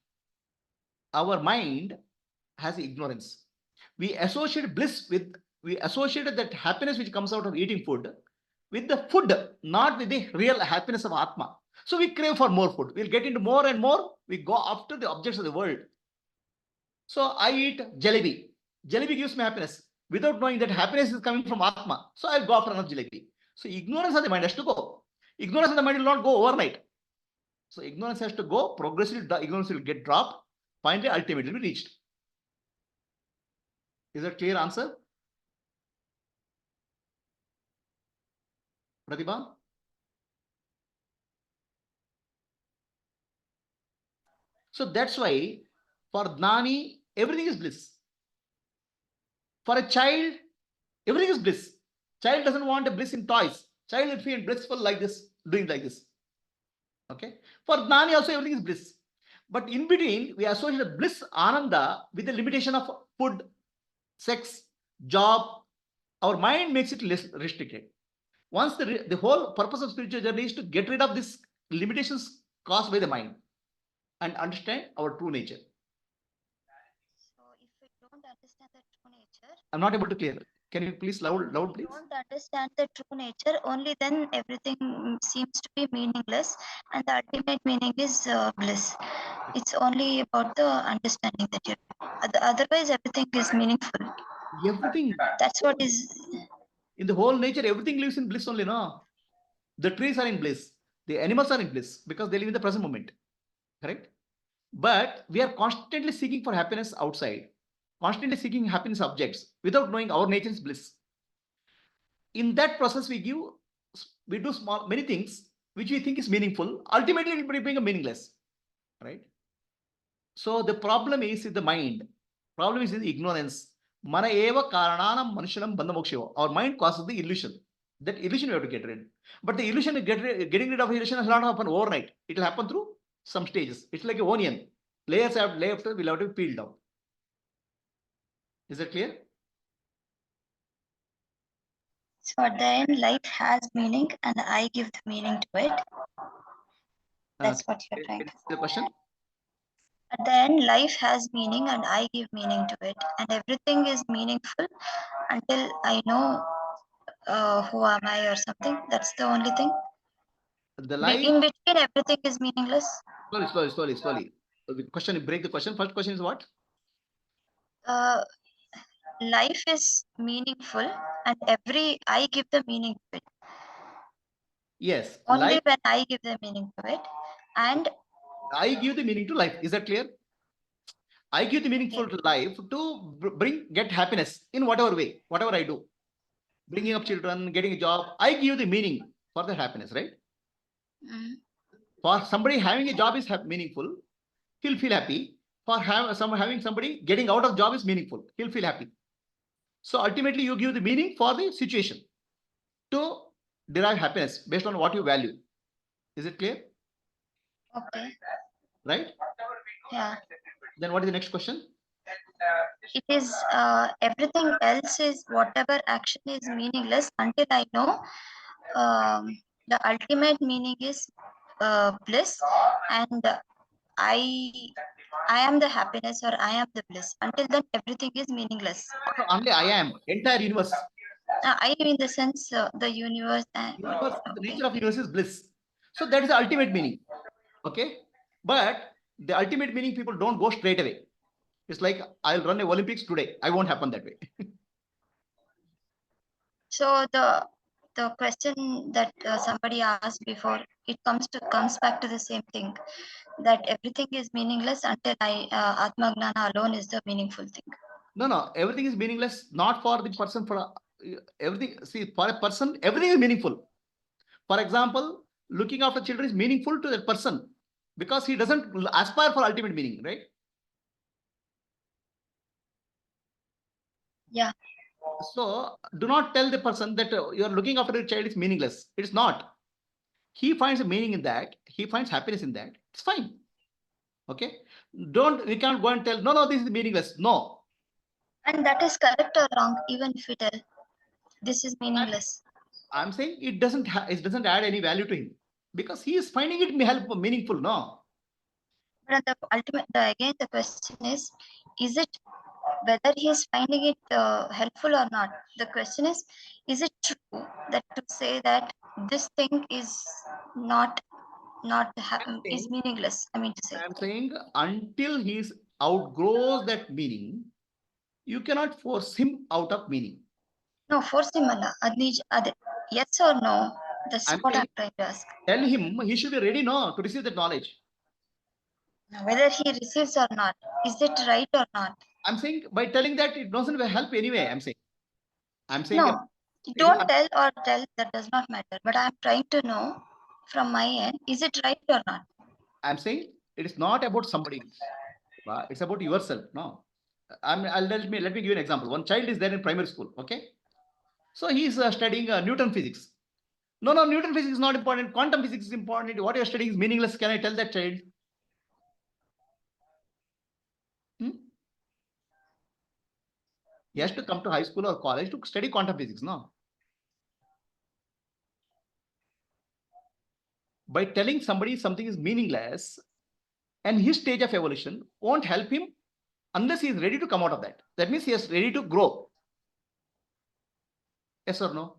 our mind has ignorance. We associate bliss with, we associated that happiness which comes out of eating food with the food, not with the real happiness of Atma. So we crave for more food. We'll get into more and more. We go after the objects of the world. So I eat jalebi. Jalebi gives me happiness without knowing that happiness is coming from Atma. So I'll go after another jalebi. So ignorance of the mind has to go. Ignorance of the mind will not go overnight. So ignorance has to go progressively. Ignorance will get dropped. Finally, ultimately be reached. Is that clear answer? Pratibha? So that's why for Gnani, everything is bliss. For a child, everything is bliss. Child doesn't want a bliss in toys. Child will feel blissful like this, doing like this. Okay. For Gnani also everything is bliss. But in between, we associate bliss, Ananda, with the limitation of food, sex, job. Our mind makes it less restricted. Once the whole purpose of spiritual journey is to get rid of these limitations caused by the mind and understand our true nature. So if we don't understand the true nature, I'm not able to clear. Can you please loud please? Don't understand the true nature, only then everything seems to be meaningless, and the ultimate meaning is bliss. It's only about the understanding that you. Otherwise, everything is meaningful. Everything. That's what is. In the whole nature, everything lives in bliss only, no? The trees are in bliss. The animals are in bliss because they live in the present moment. Correct? But we are constantly seeking for happiness outside, constantly seeking happiness objects without knowing our nature is bliss. In that process, we do many things which we think is meaningful. Ultimately, it will become meaningless. Right? So the problem is in the mind. Problem is in the ignorance. Mana eva karananam manushanam bandhamokshevo. Our mind causes the illusion. That illusion we have to get rid. But the illusion, getting rid of illusion has not happened overnight. It will happen through some stages. It's like an onion. Layers will have to be peeled out. Is that clear? So at the end, life has meaning, and I give the meaning to it. That's what you're trying to say. The question? At the end, life has meaning, and I give meaning to it, and everything is meaningful until I know who am I or something. That's the only thing. The life. In between, everything is meaningless. Slowly. The question, break the question. First question is what? Life is meaningful, and I give the meaning to it. Yes, Only life. when I give the meaning to it. And I give the meaning to life. Is that clear? I give the meaningful to life to get happiness in whatever way, whatever I do. Bringing up children, getting a job. I give the meaning for the happiness, right? mm, For somebody having a job is meaningful, he'll feel happy. For having somebody getting out of job is meaningful, he'll feel happy. So ultimately, you give the meaning for the situation to derive happiness based on what you value. Is it clear? okay. Right? Yeah. Then what is the next question? It is everything else is whatever action is meaningless until I know the ultimate meaning is bliss, and I am the happiness or I am the bliss. Until then, everything is meaningless. Only I am, entire universe. I in the sense the universe and Universe, the okay. nature of universe is bliss. So that is the ultimate meaning. Okay. But the ultimate meaning, people don't go straight away. It's like, I'll run a Olympics today. I won't happen that way. So the question that somebody asked before, it comes back to the same thing, that everything is meaningless until Atma Gnana alone is the meaningful thing. No. Everything is meaningless, not for the person. For everything, see, for a person, everything is meaningful. For example, looking after children is meaningful to that person because he doesn't aspire for ultimate meaning, right? Yeah. So do not tell the person that you are looking after a child is meaningless. It's not. He finds a meaning in that. He finds happiness in that. It's fine. Okay. We can't go and tell, no, this is meaningless. No. And that is correct or wrong, even if we tell this is meaningless. I'm saying it doesn't add any value to him because he is finding it meaningful. No. But again, the question is it whether he is finding it helpful or not? The question is it true that to say that this thing is not is meaningless? I mean to say. I'm saying until he outgrows that meaning, you cannot force him out of meaning. No, force him Allah. Yes or no? That's I'm what saying, I'm trying to ask. tell him he should be ready now to receive that knowledge. Whether he receives or not, is it right or not? I'm saying by telling that it doesn't help anyway. I'm saying No, don't tell or tell, that does not matter. But I'm trying to know from my end, is it right or not? I'm saying it is not about somebody else. It's about yourself. No. Let me give you an example. One child is there in primary school. Okay. So he's studying Newton physics. No, Newton physics is not important. Quantum physics is important. What you're studying is meaningless. Can I tell that child? He has to come to high school or college to study quantum physics. No. By telling somebody something is meaningless and his stage of evolution won't help him unless he is ready to come out of that. That means he is ready to grow. Yes or no?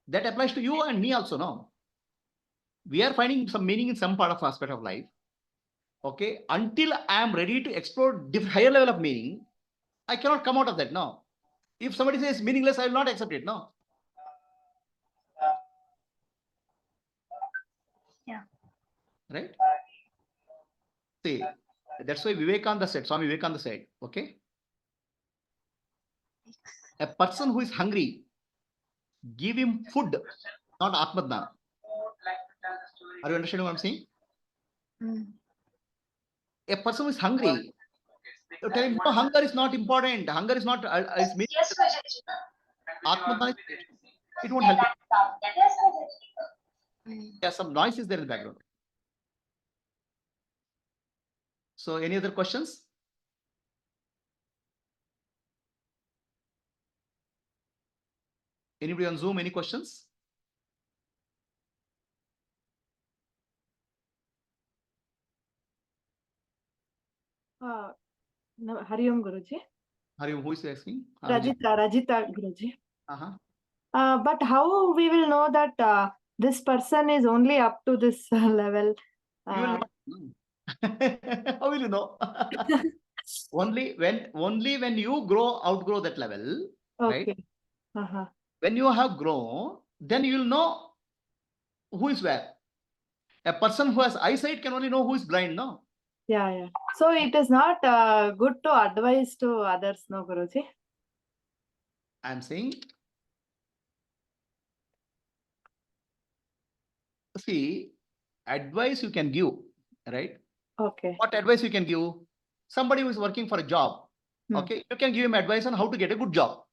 That applies to you and me also, no? We are finding some meaning in some part of aspect of life. Okay. Until I am ready to explore higher level of meaning, I cannot come out of that. No. If somebody says meaningless, I will not accept it. No. Yeah. Right? See, that's why Vivekananda said, Swami Vivekananda said, okay, a person who is hungry, give him food, not Atmadna. Are you understanding what I'm saying? A person who is hungry, you tell him, no, hunger is not important. Hunger is not, Atmadna, it won't help you. Yeah, some noise is there in the background. So, any other questions? Anybody on Zoom, any questions? No, Hari Om Guruji. Hari Om, who is asking? Rajita Guruji. But how we will know that this person is only up to this level? You will not know. How will you know? only when you outgrow that level, okay. Right? When you have grown, then you will know who is where. A person who has eyesight can only know who is blind, no? Yeah. So it is not good to advise to others, no, Guruji? I am saying, see, advice you can give, right? Okay. What advice you can give? Somebody who is working for a job, Hmm. okay? You can give him advice on how to get a good job.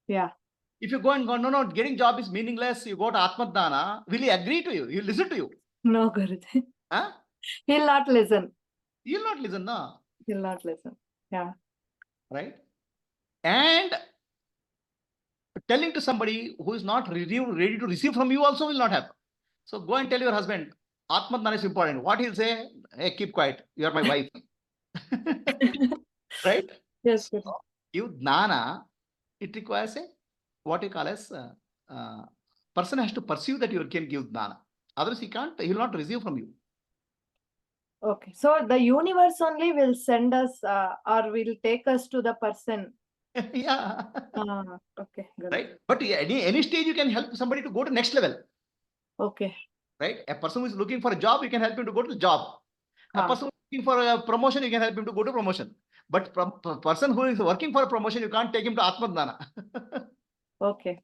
Yeah. If you go and go, no, getting job is meaningless, you go to Atma, will he agree to you? He will listen to you. No, Guruji. Huh? He'll not listen. He will not listen, no? He'll not listen. Yeah. Right? And telling to somebody who is not ready to receive from you also will not happen. So go and tell your husband, Atma is important. What he'll say, hey, keep quiet. You are my wife. Right? Yes, So, Guruji. give jnana, it requires a, what you call as, person has to perceive that you can give jnana. Otherwise, he will not receive from you. Okay. So the universe only will send us or will take us to the person. Yeah. Okay. Guruji. Right? But any stage you can help somebody to go to next level. Okay. Right? A person who is looking for a job, you can help him to go to the job. A person who is looking for a promotion, you can help him to go to promotion. But person who is working for a promotion, you can't take him to Atma. Okay.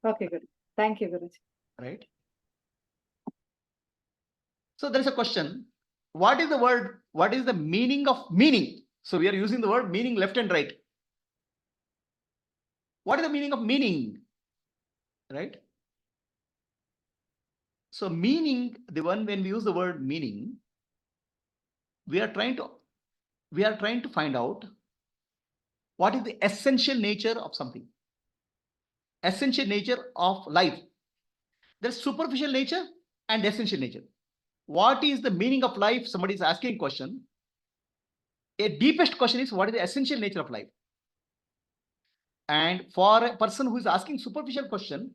Okay, Guruji. Thank you, Guruji. Right? So there is a question. What is the word? What is the meaning of meaning? So we are using the word meaning left and right. What is the meaning of meaning? Right? So meaning, the one when we use the word meaning, we are trying to find out what is the essential nature of something. Essential nature of life. There's superficial nature and essential nature. What is the meaning of life? Somebody is asking a question. A deepest question is, what is the essential nature of life? And for a person who is asking superficial question,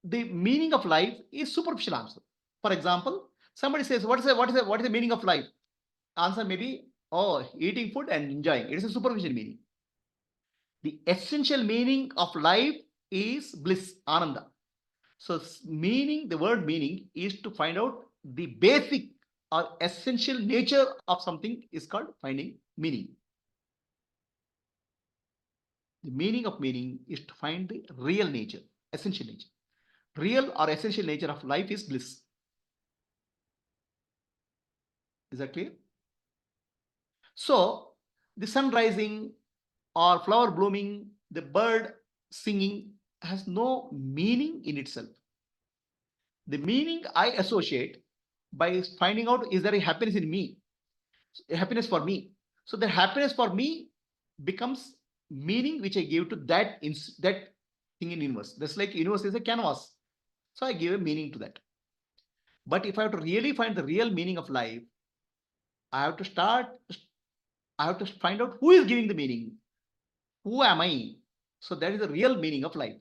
the meaning of life is superficial answer. For example, somebody says, what is the meaning of life? Answer may be, oh, eating food and enjoying. It is a superficial meaning. The essential meaning of life is bliss, ananda. So meaning, the word meaning is to find out the basic or essential nature of something is called finding meaning. The meaning of meaning is to find the real nature, essential nature. Real or essential nature of life is bliss. Is that clear? So the sun rising or flower blooming, the bird singing has no meaning in itself. The meaning I associate by finding out, is there a happiness in me? A happiness for me. So the happiness for me becomes meaning which I give to that thing in universe. That's like universe is a canvas. So I give a meaning to that. But if I have to really find the real meaning of life, I have to find out who is giving the meaning. Who am I? So that is the real meaning of life.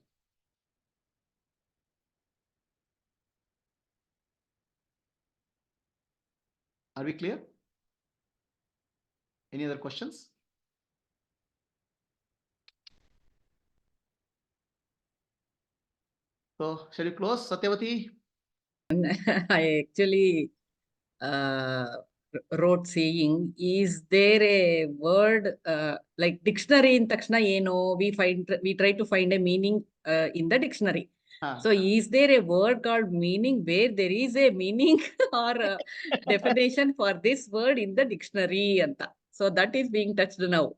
Are we clear? Any other questions? So shall we close, Satyavati? I actually wrote saying, is there a word like dictionary in Takshna Eno? We try to find a meaning in the dictionary. So is there a word called meaning where there is a meaning or a definition for this word in the dictionary? Anta. So that is being touched now.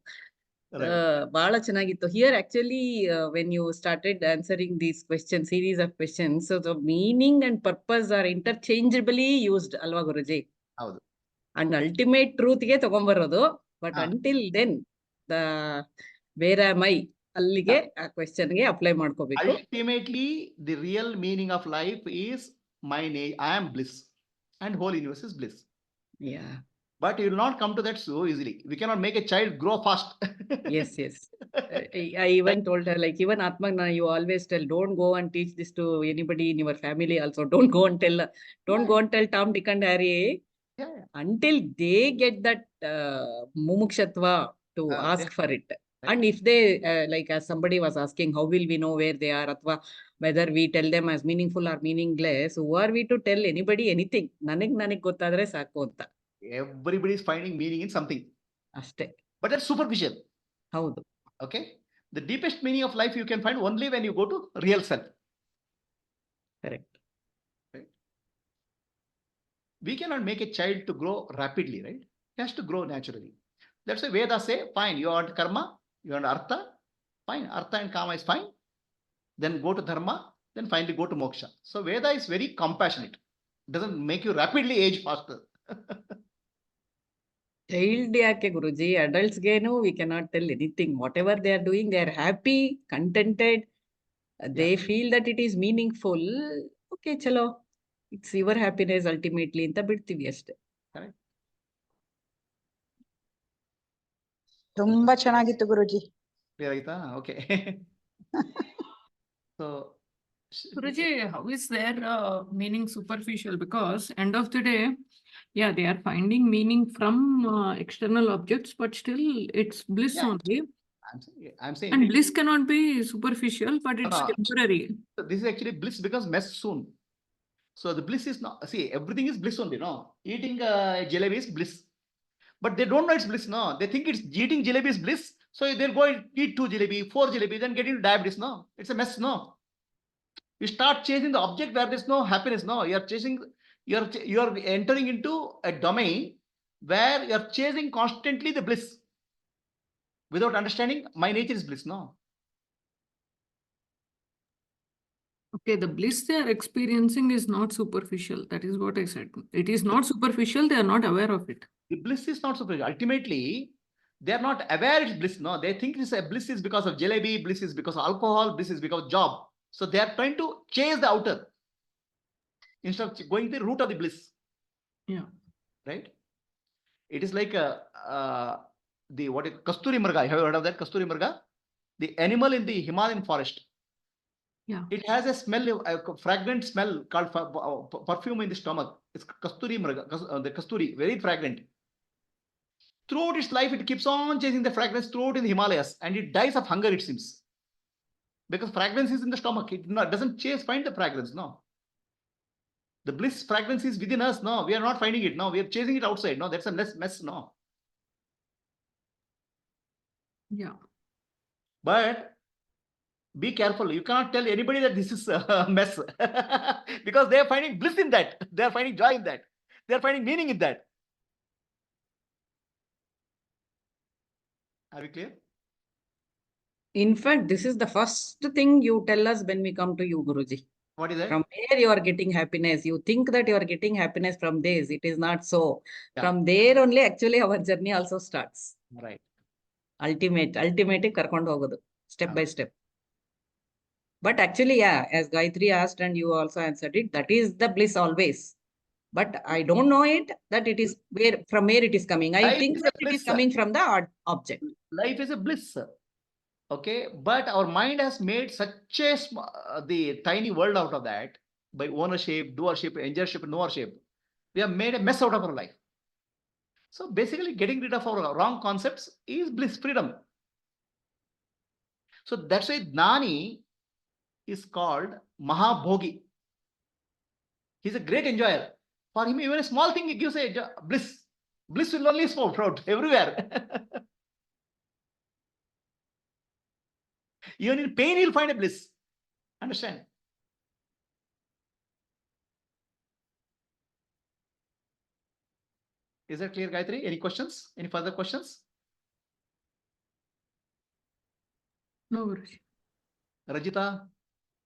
Bala ಚೆನ್ನಾಗಿತ್ತು. Here actually when you started answering these questions, series of questions, so the meaning and purpose are interchangeably used alva Guruji. ಹೌದು. And ultimate truth ಗೆ ತಗೊಂಬರೋದು, but until then the where am I ಅಲ್ಲಿಗೆ ಆ question ಗೆ apply ಮಾಡ್ಕೋಬೇಕು. Ultimately the real meaning of life is I am bliss and whole universe is bliss. Yeah. But you will not come to that so easily. We cannot make a child grow fast. Yes. I even told her, like, even Atma, you always tell, don't go and teach this to anybody in your family also. Don't go and tell Tom, Dick and Harry. Yeah. Until they get that mumukshatva, to Yeah. ask for it. And if they, like as somebody was asking, how will we know where they are, ಅಥವಾ whether we tell them as meaningful or meaningless, who are we to tell anybody anything? ನನಗ್ ಗೊತ್ತಾದ್ರೆ ಸಾಕು ಅಂತ. Everybody is finding meaning in something. ಅಷ್ಟೇ. But that's superficial. ಹೌದು. Okay. The deepest meaning of life you can find only when you go to real self. Correct. Right? We cannot make a child to grow rapidly, right? He has to grow naturally. That's why Vedas say, fine, you want karma, you want artha, fine, artha and karma is fine. Then go to dharma, then finally go to moksha. So Veda is very compassionate. It doesn't make you rapidly age faster. Child ಯಾಕೆ ಗುರುಜಿ, adults gain we cannot tell anything. Whatever they are doing, they are happy, contented. They feel that it is meaningful. Okay, chalo. It's your happiness ultimately ಅಂತ ಬಿಡ್ತೀವಿ ಅಷ್ಟೇ. Correct. ತುಂಬಾ ಚೆನ್ನಾಗಿತ್ತು ಗುರುಜಿ. Clear ಆಯ್ತಾ? Okay. So Guruji, how is their meaning superficial? Because end of the day, yeah, they are finding meaning from external objects, but still it's bliss Yeah. only. I'm saying. And bliss cannot be superficial, but it's temporary. So this is actually bliss becomes mess soon. So the bliss is not, see, everything is bliss only, no? Eating jalebi is bliss. But they don't know it's bliss, no? They think it's eating jalebi is bliss. So they'll go and eat 2 jalebi, 4 jalebi, then get into diabetes, no? It's a mess, no? You start chasing the object where there's no happiness, no? You're chasing, you're entering into a domain where you're chasing constantly the bliss. Without understanding, my nature is bliss, no? Okay, the bliss they are experiencing is not superficial. That is what I said. It is not superficial. They are not aware of it. The bliss is not superficial. Ultimately, they are not aware it's bliss. No, they think this bliss is because of jalebi, bliss is because of alcohol, bliss is because of job. So they are trying to chase the outer instead of going the root of the bliss. Yeah. Right? It is like the what is Kasturi Mrga. Have you heard of that? Kasturi Mrga? The animal in the Himalayan forest. Yeah. It has a smell, a fragrant smell called perfume in the stomach. It's Kasturi Mrga, the Kasturi, very fragrant. Throughout its life, it keeps on chasing the fragrance throughout in the Himalayas, and it dies of hunger, it seems. Because fragrance is in the stomach. It doesn't find the fragrance, no. The bliss fragrance is within us, no. We are not finding it, no. We are chasing it outside, no. That's a mess, no. Yeah. But be careful. You cannot tell anybody that this is a mess because they are finding bliss in that. They are finding joy in that. They are finding meaning in that. Are we clear? In fact, this is the first thing you tell us when we come to you, Guruji. What is that? From where you are getting happiness. You think that you are getting happiness from this. It is not so. Yeah. From there only, actually, our journey also starts. Right. Ultimate karkondu hogodu, step by step. But actually, yeah, as Gayatri asked and you also answered it, that is the bliss always. But I don't know it, that it is from where it is coming. I Life think is that a bliss, it is coming from the object. Life is a bliss. Okay. But our mind has made such a the tiny world out of that by ownership, doership, enjoyership, knowership. We have made a mess out of our life. So basically, getting rid of our wrong concepts is bliss, freedom. So that's why Gnani is called Mahabhogi. He's a great enjoyer. For him, even a small thing gives a bliss. Bliss will only sprout out everywhere. Even in pain, he'll find a bliss. Understand? Is that clear, Gayatri? Any questions? Any further questions? No, Guruji. Rajita?